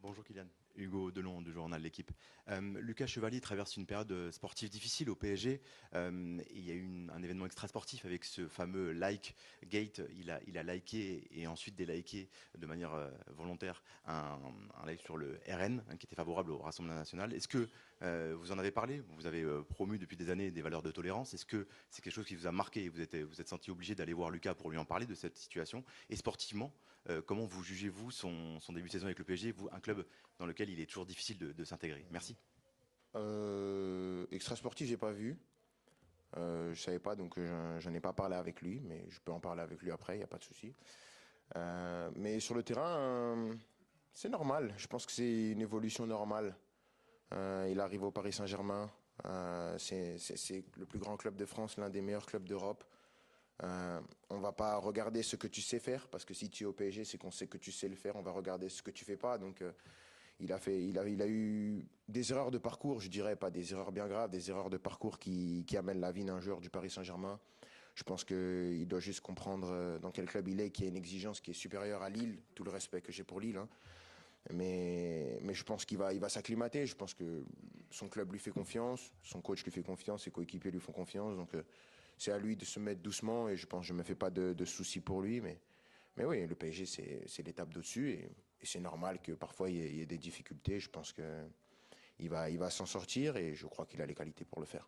Bonjour Kylian, Hugo Delon du journal L'équipe. Lucas Chevalier traverse une période sportive difficile au PSG. Et il y a eu un événement extra-sportif avec ce fameux like gate. Il a liké et ensuite déliké de manière volontaire un live sur le RN qui était favorable au Rassemblement national. Est-ce que vous en avez parlé? Vous avez promu depuis des années des valeurs de tolérance. Est-ce que c'est quelque chose qui vous a marqué et vous êtes senti obligé d'aller voir Lucas pour lui en parler de cette situation? Et sportivement, comment vous jugez-vous son début de saison avec le PSG, vous, un club dans lequel il est toujours difficile de s'intégrer? Merci. Extra sportif, j'ai pas vu. Je savais pas, donc j'en ai pas parlé avec lui, mais je peux en parler avec lui après, il y a pas de souci. Mais sur le terrain, c'est normal. Je pense que c'est une évolution normale. Il arrive au Paris Saint-Germain. C'est le plus grand club de France, l'un des meilleurs clubs d'Europe. On va pas regarder ce que tu sais faire, parce que si tu es au PSG, c'est qu'on sait que tu sais le faire. On va regarder ce que tu fais pas. Donc il a eu des erreurs de parcours, je dirais pas des erreurs bien graves, des erreurs de parcours qui amènent la vie d'un joueur du Paris Saint-Germain. Je pense qu'il doit juste comprendre dans quel club il est, qu'il y a une exigence qui est supérieure à Lille, tout le respect que j'ai pour Lille, hein. Mais je pense il va s'acclimater. Je pense que son club lui fait confiance, son coach lui fait confiance, ses coéquipiers lui font confiance. Donc c'est à lui de se mettre doucement et je pense que je me fais pas de soucis pour lui. Mais oui, le PSG, c'est l'étape d'au-dessus et c'est normal que parfois il y ait des difficultés. Je pense qu'il va s'en sortir et je crois qu'il a les qualités pour le faire.